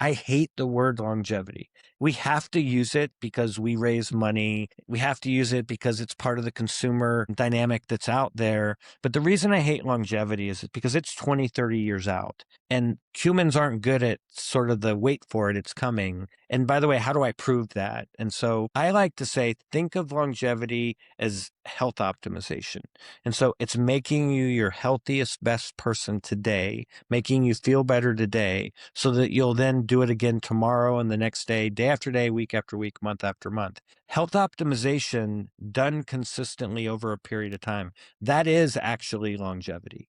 I hate the word longevity. We have to use it because we raise money. We have to use it because it's part of the consumer dynamic that's out there. But the reason I hate longevity is because it's 20, 30 years out. And humans aren't good at sort of the wait for it, it's coming. And by the way, how do I prove that? And so I like to say, think of longevity as health optimization. And so it's making you your healthiest, best person today, making you feel better today so that you'll then do it again tomorrow and the next day, day after day, week after week, month after month. Health optimization done consistently over a period of time, that is actually longevity.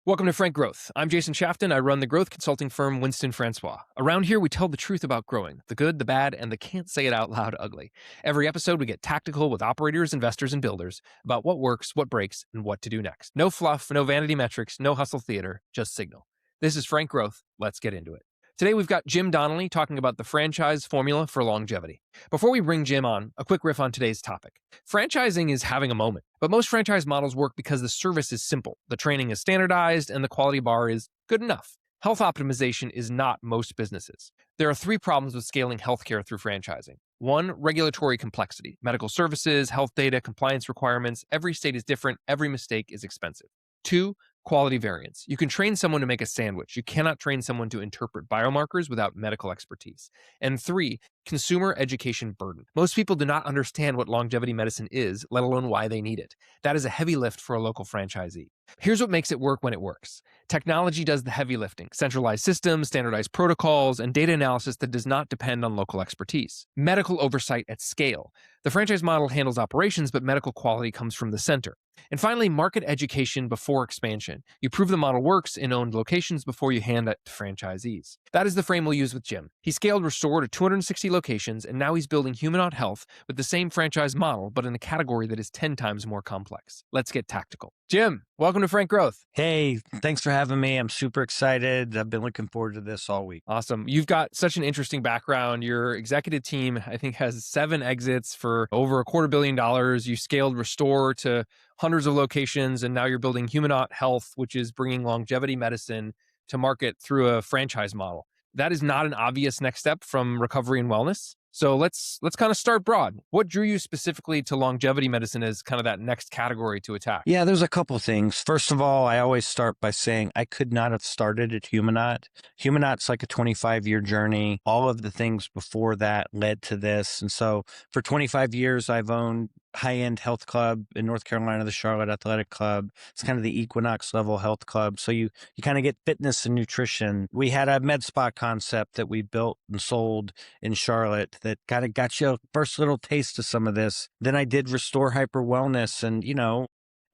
Welcome to Frank Growth. I'm Jason Shafton. I run the growth consulting firm Winston Francois. Around here, we tell the truth about growing, the good, the bad, and the can't say it out loud ugly. Every episode, we get tactical with operators, investors, and builders about what works, what breaks, and what to do next. No fluff, no vanity metrics, no hustle theater, just signal. This is Frank Growth. Let's get into it. Today, we've got Jim Donnelly talking about the franchise formula for longevity. Before we bring Jim on, a quick riff on today's topic. Franchising is having a moment, but most franchise models work because the service is simple, the training is standardized, and the quality bar is good enough. Health optimization is not most businesses. There are 3 problems with scaling healthcare through franchising. 1, regulatory complexity. Medical services, health data, compliance requirements. Every state is different. Every mistake is expensive. 2, quality variance. You can train someone to make a sandwich. You cannot train someone to interpret biomarkers without medical expertise. And 3, consumer education burden. Most people do not understand what longevity medicine is, let alone why they need it. That is a heavy lift for a local franchisee. Here's what makes it work when it works. Technology does the heavy lifting, centralized systems, standardized protocols, and data analysis that does not depend on local expertise. Medical oversight at scale. The franchise model handles operations, but medical quality comes from the center. And finally, market education before expansion. You prove the model works in owned locations before you hand it to franchisees. That is the frame we'll use with Jim. He scaled Restore to 260 locations, and now he's building Humanaut Health with the same franchise model, but in a category that is 10 times more complex. Let's get tactical. Jim, welcome to Frank Growth. Hey, thanks for having me. I'm super excited. I've been looking forward to this all week. Awesome. You've got such an interesting background. Your executive team, I think, has 7 exits for over $250 million. You scaled Restore to hundreds of locations, and now you're building Humanaut Health, which is bringing longevity medicine to market through a franchise model. That is not an obvious next step from recovery and wellness. So let's kind of start broad. What drew you specifically to longevity medicine as kind of that next category to attack? Yeah, there's a couple things. First of all, I always start by saying I could not have started at Humanaut. Humanaut's like a 25-year journey. All of the things before that led to this. And so for 25 years, I've owned high-end health club in North Carolina, the Charlotte Athletic Club. It's kind of the Equinox level health club. So you kind of get fitness and nutrition. We had a med spa concept that we built and sold in Charlotte that kind of got you a first little taste of some of this. Then I did Restore Hyper Wellness, and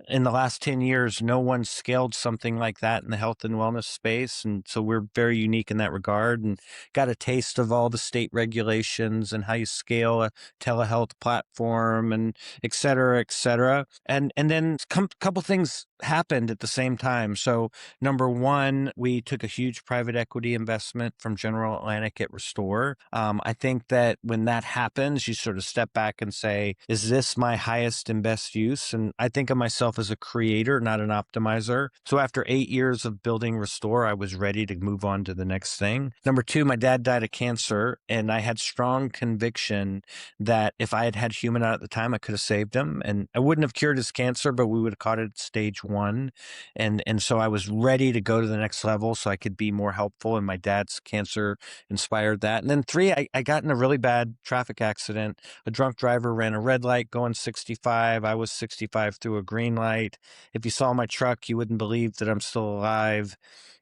in the last 10 years, no one scaled something like that in the health and wellness space. And so we're very unique in that regard, and got a taste of all the state regulations and how you scale a telehealth platform and et cetera, et cetera. And then a couple things happened at the same time. So number one, we took a huge private equity investment from General Atlantic at Restore. I think that when that happens, you sort of step back and say, is this my highest and best use? And I think of myself as a creator, not an optimizer. So after 8 years of building Restore, I was ready to move on to the next thing. Number two, my dad died of cancer, and I had strong conviction that if I had had Humanaut at the time, I could have saved him. And I wouldn't have cured his cancer, but we would have caught it at stage 1. And so I was ready to go to the next level so I could be more helpful. And my dad's cancer inspired that. And then 3, I got in a really bad traffic accident. A drunk driver ran a red light going 65. I was 65 through a green light. If you saw my truck, you wouldn't believe that I'm still alive.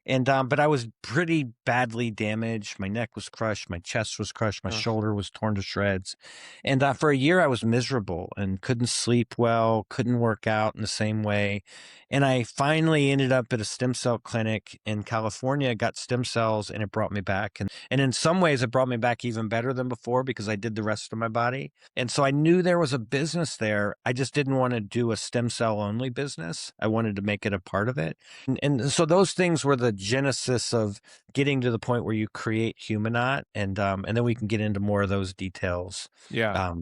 And but I was pretty badly damaged. My neck was crushed, my chest was crushed, my shoulder was torn to shreds. And for a year, I was miserable and couldn't sleep well, couldn't work out in the same way. And I finally ended up at a stem cell clinic in California, got stem cells, and it brought me back. And in some ways, it brought me back even better than before because I did the rest of my body. And so I knew there was a business there. I just didn't want to do a stem cell only business. I wanted to make it a part of it. And so those things were the genesis of getting to the point where you create Humanaut, and then we can get into more of those details. Yeah.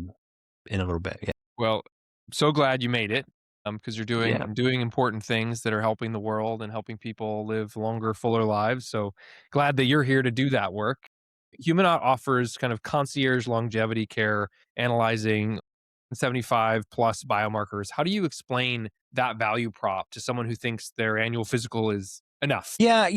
in a little bit. Yeah. Well, so glad you made it, because you're Yeah. doing important things that are helping the world and helping people live longer, fuller lives, so glad that you're here to do that work. Humanaut offers kind of concierge longevity care, analyzing 75 plus biomarkers. How do you explain that value prop to someone who thinks their annual physical is enough? Yeah,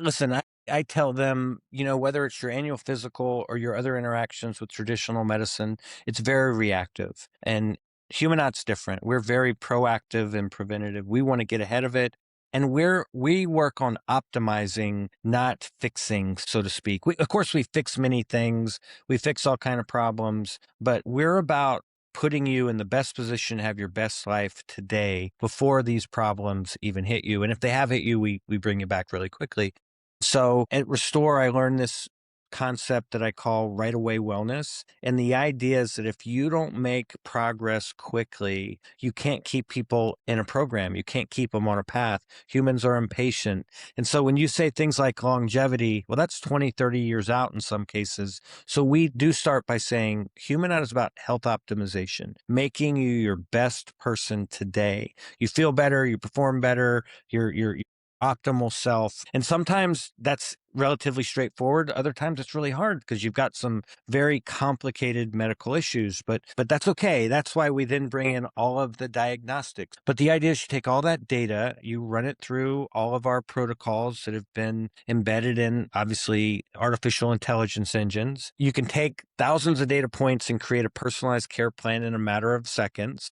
listen, I tell them, whether it's your annual physical or your other interactions with traditional medicine, it's very reactive. And Humanaut's different. We're very proactive and preventative. We want to get ahead of it. And we work on optimizing, not fixing, so to speak. Of course, we fix many things. We fix all kind of problems, but we're about putting you in the best position to have your best life today before these problems even hit you. And if they have hit you, we bring you back really quickly. So at Restore, I learned this concept that I call right away wellness. And the idea is that if you don't make progress quickly, you can't keep people in a program. You can't keep them on a path. Humans are impatient. And so when you say things like longevity, well, that's 20, 30 years out in some cases. So we do start by saying Humanaut is about health optimization, making you your best person today. You feel better, you perform better, you're optimal self. And sometimes that's relatively straightforward. Other times it's really hard because you've got some very complicated medical issues, but that's okay. That's why we then bring in all of the diagnostics. But the idea is you take all that data, you run it through all of our protocols that have been embedded in, obviously, artificial intelligence engines. You can take thousands of data points and create a personalized care plan in a matter of seconds.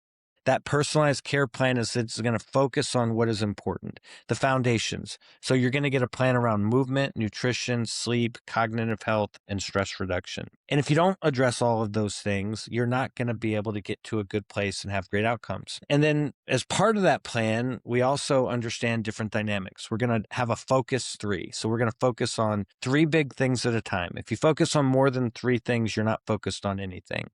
That personalized care plan is it's going to focus on what is important, the foundations. So you're going to get a plan around movement, nutrition, sleep, cognitive health, and stress reduction. And if you don't address all of those things, you're not going to be able to get to a good place and have great outcomes. And then as part of that plan, we also understand different dynamics. We're going to have a focus 3. So we're going to focus on 3 big things at a time. If you focus on more than 3 things, you're not focused on anything.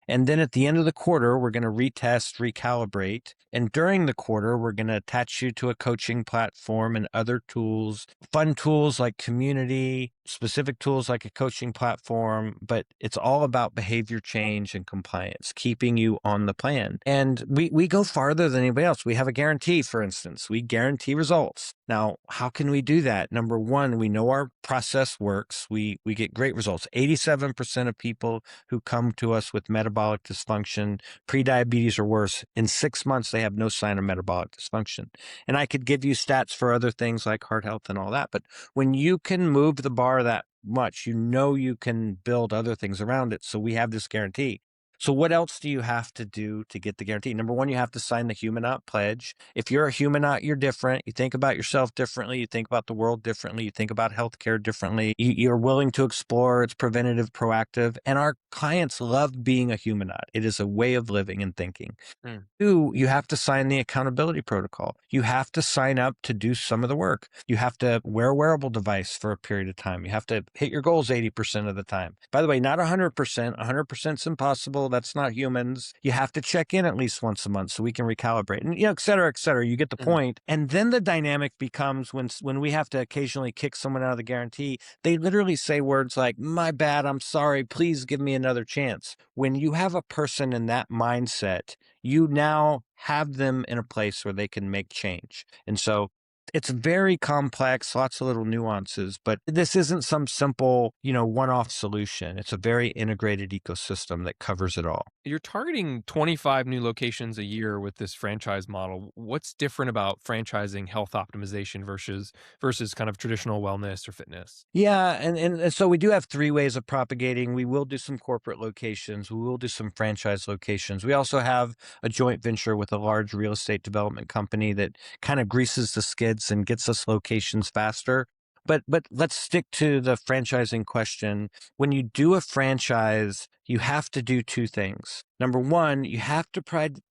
And then at the end of the quarter, we're going to retest, recalibrate. And during the quarter, we're going to attach you to a coaching platform and other tools, fun tools like community, specific tools like a coaching platform. But it's all about behavior change and compliance, keeping you on the plan. And we go farther than anybody else. We have a guarantee, for instance. We guarantee results. Now, how can we do that? Number one, we know our process works. We get great results. 87% of people who come to us with metabolic dysfunction, prediabetes or worse, in 6 months, they have no sign of metabolic dysfunction. And I could give you stats for other things like heart health and all that. But when you can move the bar that much, you can build other things around it. So we have this guarantee. So what else do you have to do to get the guarantee? Number one, you have to sign the Humanaut pledge. If you're a Humanaut, you're different. You think about yourself differently. You think about the world differently. You think about healthcare differently. You're willing to explore. It's preventative, proactive. And our clients love being a Humanaut. It is a way of living and thinking. Mm. 2, you have to sign the accountability protocol. You have to sign up to do some of the work. You have to wear a wearable device for a period of time. You have to hit your goals 80% of the time. By the way, not 100%. 100% is impossible. That's not humans. You have to check in at least once a month so we can recalibrate and, et cetera, et cetera. You get the point. And then the dynamic becomes when we have to occasionally kick someone out of the guarantee, they literally say words like, my bad, I'm sorry, please give me another chance. When you have a person in that mindset, you now have them in a place where they can make change. And so it's very complex, lots of little nuances, but this isn't some simple, one-off solution. It's a very integrated ecosystem that covers it all. You're targeting 25 new locations a year with this franchise model. What's different about franchising health optimization versus kind of traditional wellness or fitness? Yeah, and so we do have 3 ways of propagating. We will do some corporate locations. We will do some franchise locations. We also have a joint venture with a large real estate development company that kind of greases the skids and gets us locations faster. But let's stick to the franchising question. When you do a franchise, you have to do 2 things. Number one, you have to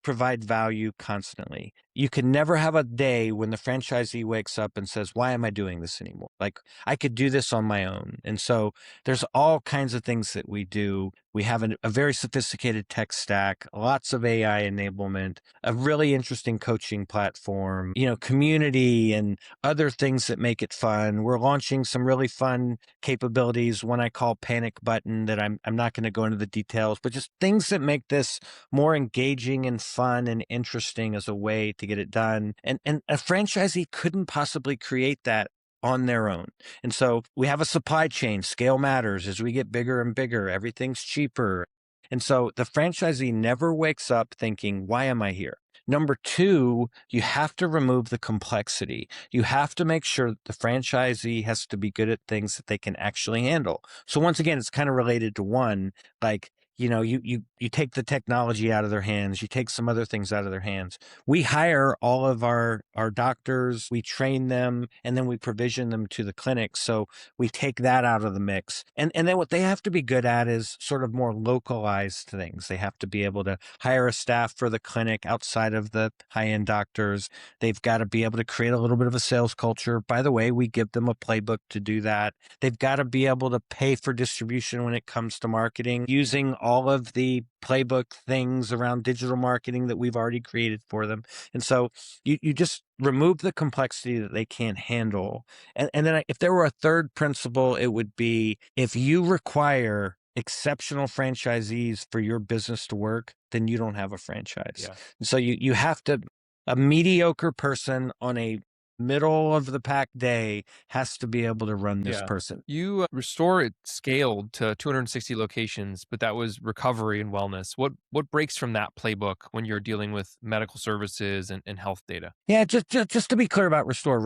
provide value constantly. You can never have a day when the franchisee wakes up and says, why am I doing this anymore? Like, I could do this on my own. And so there's all kinds of things that we do. We have a very sophisticated tech stack, lots of AI enablement, a really interesting coaching platform, community and other things that make it fun. We're launching some really fun capabilities, one I call Panic Button, that I'm not going to go into the the details, but just things that make this more engaging and fun and interesting as a way to get it done. And a franchisee couldn't possibly create that on their own. And so we have a supply chain. Scale matters. As we get bigger and bigger, everything's cheaper. And so the franchisee never wakes up thinking, why am I here? Number two, you have to remove the complexity. You have to make sure that the franchisee has to be good at things that they can actually handle. So once again, it's kind of related to one, like, you take the technology out of their hands, you take some other things out of their hands. We hire all of our doctors, we train them, and then we provision them to the clinic. So we take that out of the mix. And then what they have to be good at is sort of more localized things. They have to be able to hire a staff for the clinic outside of the high-end doctors. They've got to be able to create a little bit of a sales culture. By the way, we give them a playbook to do that. They've got to be able to pay for distribution when it comes to marketing, using all of the playbook things around digital marketing that we've already created for them. And so you just remove the complexity that they can't handle. And then if there were a third principle, it would be, if you require exceptional franchisees for your business to work, then you don't have a franchise. Yeah. So you have to, a mediocre person on a middle of the pack day has to be able to run this person. You Restore it scaled to 260 locations, but that was recovery and wellness. What breaks from that playbook when you're dealing with medical services and health data? Yeah, just to be clear about Restore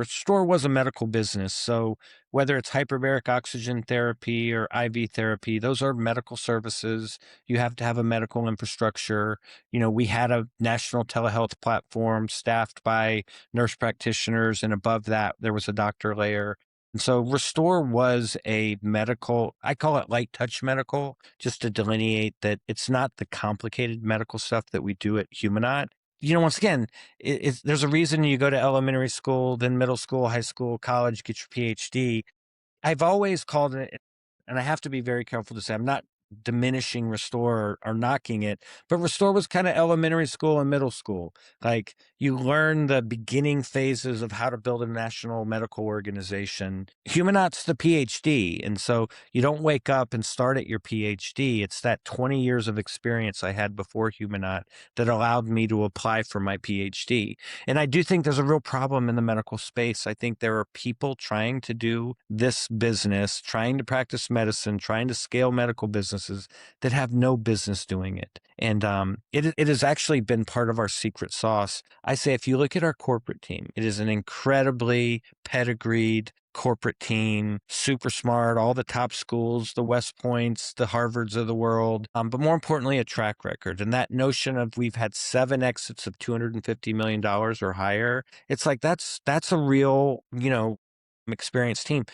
was a medical business. So whether it's hyperbaric oxygen therapy or IV therapy, those are medical services. You have to have a medical infrastructure. We had a national telehealth platform staffed by nurse practitioners, and above that, there was a doctor layer. And so Restore was a medical, I call it light touch medical, just to delineate that it's not the complicated medical stuff that we do at Humanaut. Once again, there's a reason you go to elementary school, then middle school, high school, college, get your PhD. I've always called it, and I have to be very careful to say, I'm not diminishing Restore or knocking it, but Restore was kind of elementary school and middle school. Like, you learn the beginning phases of how to build a national medical organization. Humanaut's the PhD. And so you don't wake up and start at your PhD. It's that 20 years of experience I had before Humanaut that allowed me to apply for my PhD. And I do think there's a real problem in the medical space. I think there are people trying to do this business, trying to practice medicine, trying to scale medical businesses that have no business doing it. And it has actually been part of our secret sauce. I say, if you look at our corporate team, it is an incredibly pedigreed corporate team, super smart, all the top schools, the West Points, the Harvards of the world, but more importantly, a track record. And that notion of we've had 7 exits of $250 million or higher, it's like that's a real, experienced team.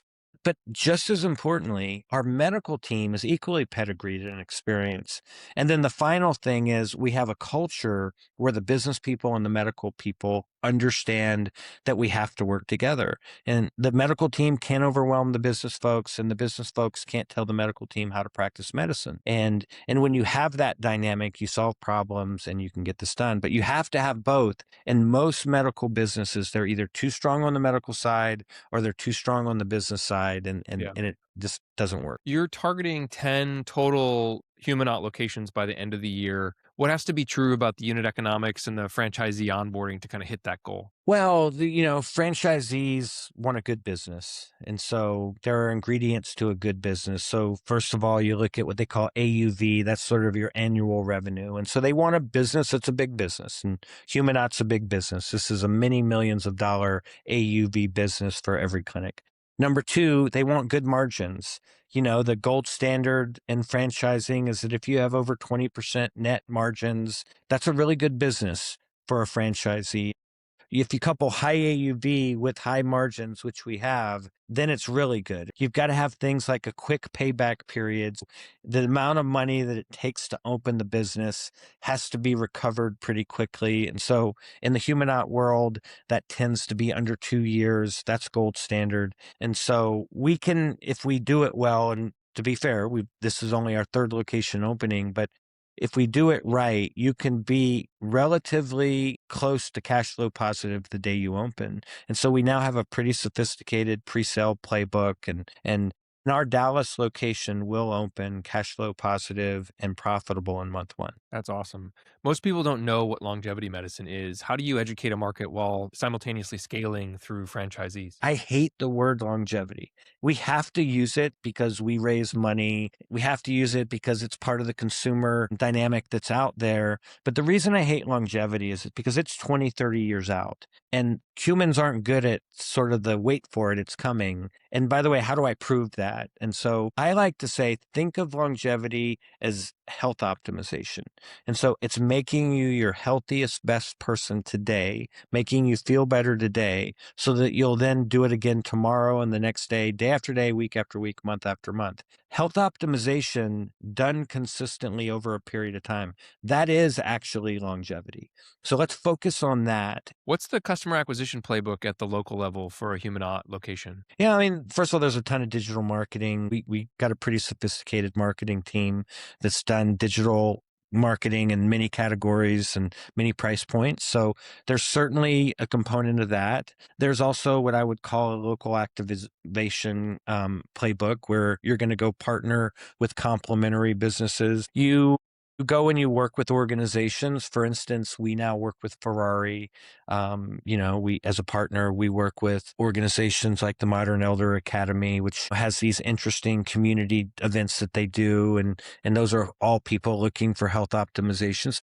But just as importantly, our medical team is equally pedigreed and experienced. And then the final thing is, we have a culture where the business people and the medical people understand that we have to work together. And the medical team can't overwhelm the business folks, and the business folks can't tell the medical team how to practice medicine. And when you have that dynamic, you solve problems and you can get this done. But you have to have both. And most medical businesses, they're either too strong on the medical side or they're too strong on the business side, and it just doesn't work. You're targeting 10 total Humanaut locations by the end of the year. What has to be true about the unit economics and the franchisee onboarding to kind of hit that goal? Well, franchisees want a good business. And so there are ingredients to a good business. So first of all, you look at what they call AUV. That's sort of your annual revenue. And so they want a business that's a big business. And Humanaut's a big business. This is a many millions of dollar AUV business for every clinic. Number two, they want good margins. The gold standard in franchising is that if you have over 20% net margins, that's a really good business for a franchisee. If you couple high AUV with high margins, which we have, then it's really good. You've got to have things like a quick payback period. The amount of money that it takes to open the business has to be recovered pretty quickly. And so in the Humanaut world, that tends to be under 2 years. That's gold standard. And so we can, if we do it well, and to be fair, this is only our 3rd location opening, but if we do it right, you can be relatively close to cash flow positive the day you open. And so we now have a pretty sophisticated pre-sale playbook, and And our Dallas location will open cash flow positive and profitable in month one. That's awesome. Most people don't know what longevity medicine is. How do you educate a market while simultaneously scaling through franchisees? I hate the word longevity. We have to use it because we raise money. We have to use it because it's part of the consumer dynamic that's out there. But the reason I hate longevity is because it's 20, 30 years out. And humans aren't good at sort of the wait for it, it's coming. And by the way, how do I prove that? And so I like to say, think of longevity as health optimization. And so it's making you your healthiest, best person today, making you feel better today so that you'll then do it again tomorrow and the next day, day after day, week after week, month after month. Health optimization done consistently over a period of time, that is actually longevity. So let's focus on that. What's the customer acquisition playbook at the local level for a Humanaut location? Yeah, I mean, first of all, there's a ton of digital marketing. We got a pretty sophisticated marketing team that's done digital marketing in many categories and many price points. So there's certainly a component of that. There's also what I would call a local activation playbook where you're going to go partner with complementary businesses. You go and you work with organizations. For instance, we now work with Ferrari. We, as a partner, we work with organizations like the Modern Elder Academy, which has these interesting community events that they do. And those are all people looking for health optimizations.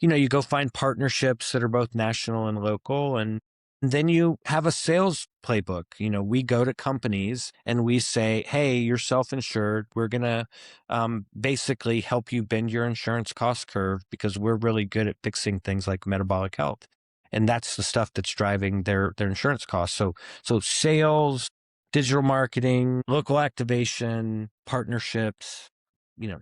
You go find partnerships that are both national and local, and then you have a sales playbook. We go to companies and we say, hey, you're self-insured. We're going to basically help you bend your insurance cost curve because we're really good at fixing things like metabolic health. And that's the stuff that's driving their insurance costs. So sales, digital marketing, local activation, partnerships,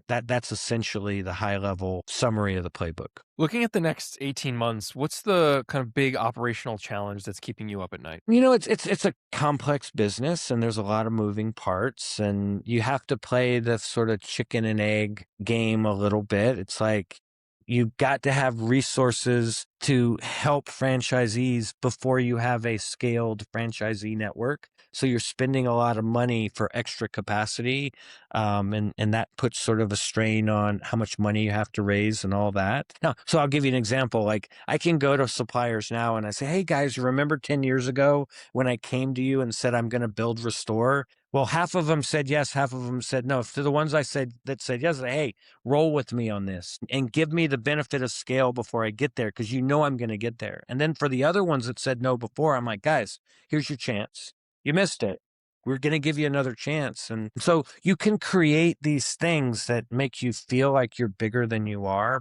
that's essentially the high level summary of the playbook. Looking at the next 18 months, what's the kind of big operational challenge that's keeping you up at night? It's a complex business and there's a lot of moving parts and you have to play the sort of chicken and egg game a little bit. It's like you've got to have resources to help franchisees before you have a scaled franchisee network. So you're spending a lot of money for extra capacity. And that puts sort of a strain on how much money you have to raise and all that. Now, so I'll give you an example. Like I can go to suppliers now and I say, hey guys, you remember 10 years ago when I came to you and said, I'm going to build Restore? Well, half of them said yes, half of them said no. To the ones I said that said yes, hey, roll with me on this and give me the benefit of scale before I get there because you know I'm going to get there. And then for the other ones that said no before, I'm like, guys, here's your chance. You missed it. We're going to give you another chance. And so you can create these things that make you feel like you're bigger than you are.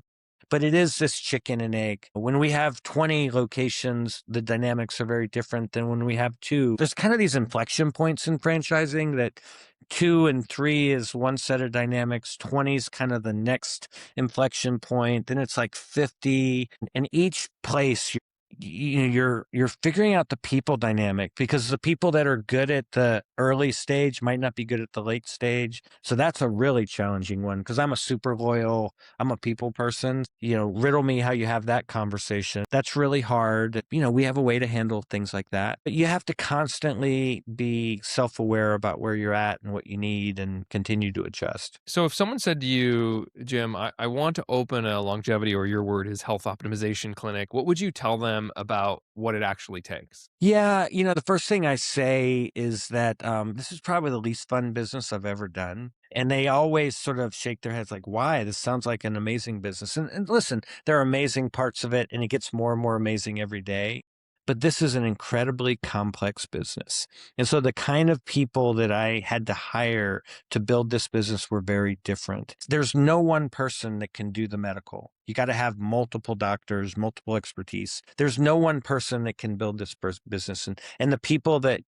But it is this chicken and egg. When we have 20 locations, the dynamics are very different than when we have two. There's kind of these inflection points in franchising that 2 and 3 is one set of dynamics, 20 is kind of the next inflection point. Then it's like 50. And each place you're figuring out the people dynamic because the people that are good at the early stage might not be good at the late stage. So that's a really challenging one because I'm a super loyal, I'm a people person. Riddle me how you have that conversation. That's really hard. We have a way to handle things like that. But you have to constantly be self-aware about where you're at and what you need and continue to adjust. So if someone said to you, Jim, I want to open a longevity, or your word is health optimization clinic, what would you tell them about what it actually takes? Yeah, the first thing I say is that this is probably the least fun business I've ever done. And they always sort of shake their heads like, why? This sounds like an amazing business. And listen, there are amazing parts of it, and it gets more and more amazing every day. But this is an incredibly complex business. And so the kind of people that I had to hire to build this business were very different. There's no one person that can do the medical. You got to have multiple doctors, multiple expertise. There's no one person that can build this business. And the people that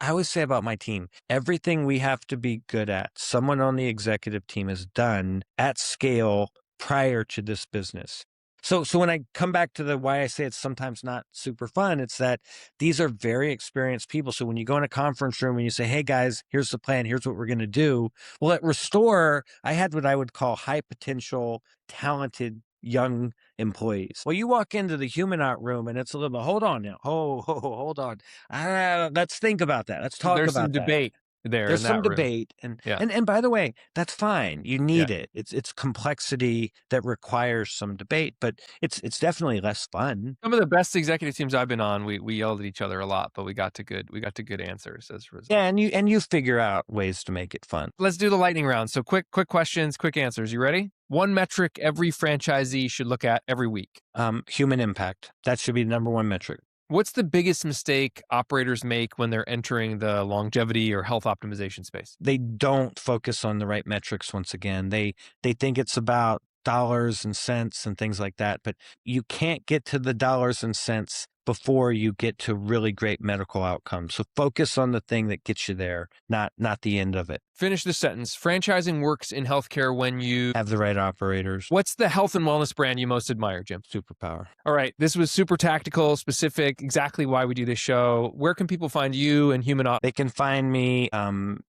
I always say about my team, everything we have to be good at, someone on the executive team has done at scale prior to this business. So when I come back to the why I say it's sometimes not super fun, it's that these are very experienced people. So when you go in a conference room and you say, hey guys, here's the plan, here's what we're going to do. Well, at Restore, I had what I would call high potential, talented young employees. Well, you walk into the Humanaut room and it's a little bit, hold on now. Hold on. Let's think about that. Let's talk There's some about that. debate. there There's in some that room. debate, and Yeah. and by the way, that's fine. You Yeah. need it. It's complexity that requires some debate, but it's definitely less fun. Some of the best executive teams I've been on, we yelled at each other a lot, but we got to good answers as a result. Yeah, and you figure out ways to make it fun. Let's do the lightning round. So quick questions, quick answers. You ready? One metric every franchisee should look at every week. Human impact. That should be the number one metric. What's the biggest mistake operators make when they're entering the longevity or health optimization space? They don't focus on the right metrics once again. They think it's about dollars and cents and things like that, but you can't get to the dollars and cents before you get to really great medical outcomes. So focus on the thing that gets you there, not the end of it. Finish the sentence. Franchising works in healthcare when you Have the right operators. What's the health and wellness brand you most admire, Jim? Superpower. All right. This was super tactical, specific, exactly why we do this show. Where can people find you and Humanaut? They can find me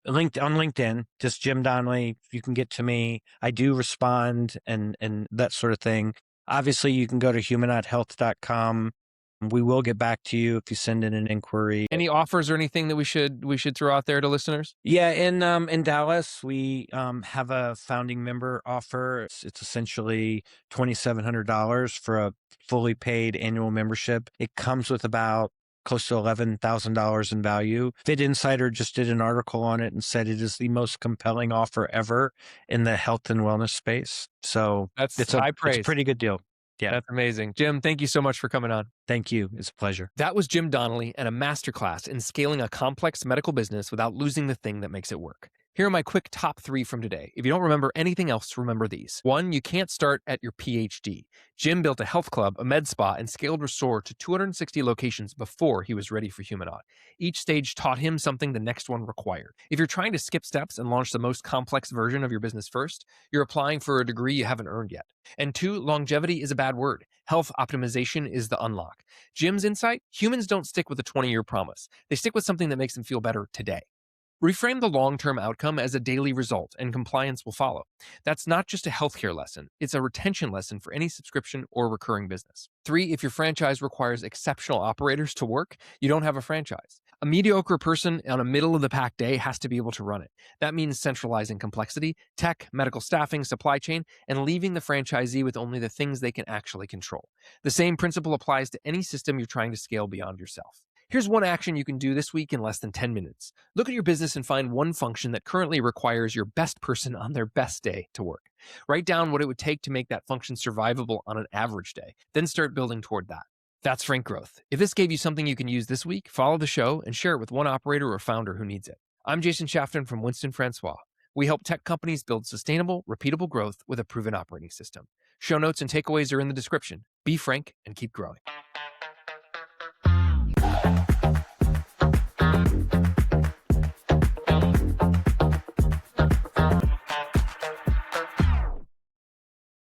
linked on LinkedIn, just Jim Donnelly. You can get to me. I do respond and that sort of thing. Obviously, you can go to humanauthealth.com. We will get back to you if you send in an inquiry. Any offers or anything that we should throw out there to listeners? Yeah, in Dallas, we have a founding member offer. It's essentially $2,700 for a fully paid annual membership. It comes with about close to $11,000 in value. Fit Insider just did an article on it and said it is the most compelling offer ever in the health and wellness space. So That's it's high a praise. pretty good deal. Yeah. That's amazing. Jim, thank you so much for coming on. Thank you. It's a pleasure. That was Jim Donnelly and a masterclass in scaling a complex medical business without losing the thing that makes it work. Here are my quick top 3 from today. If you don't remember anything else, remember these. 1, you can't start at your PhD. Jim built a health club, a med spa, and scaled Restore to 260 locations before he was ready for Humanaut. Each stage taught him something the next one required. If you're trying to skip steps and launch the most complex version of your business first, you're applying for a degree you haven't earned yet. And 2, longevity is a bad word. Health optimization is the unlock. Jim's insight: humans don't stick with a 20-year promise. They stick with something that makes them feel better today. Reframe the long-term outcome as a daily result, and compliance will follow. That's not just a healthcare lesson, it's a retention lesson for any subscription or recurring business. 3, if your franchise requires exceptional operators to work, you don't have a franchise. A mediocre person on a middle-of-the-pack day has to be able to run it. That means centralizing complexity, tech, medical staffing, supply chain, and leaving the franchisee with only the things they can actually control. The same principle applies to any system you're trying to scale beyond yourself. Here's one action you can do this week in less than 10 minutes. Look at your business and find one function that currently requires your best person on their best day to work. Write down what it would take to make that function survivable on an average day, then start building toward that. That's Frank Growth. If this gave you something you can use this week, follow the show and share it with one operator or founder who needs it. I'm Jason Shafton from Winston Francois. We help tech companies build sustainable, repeatable growth with a proven operating system. Show notes and takeaways are in the description. Be frank and keep growing.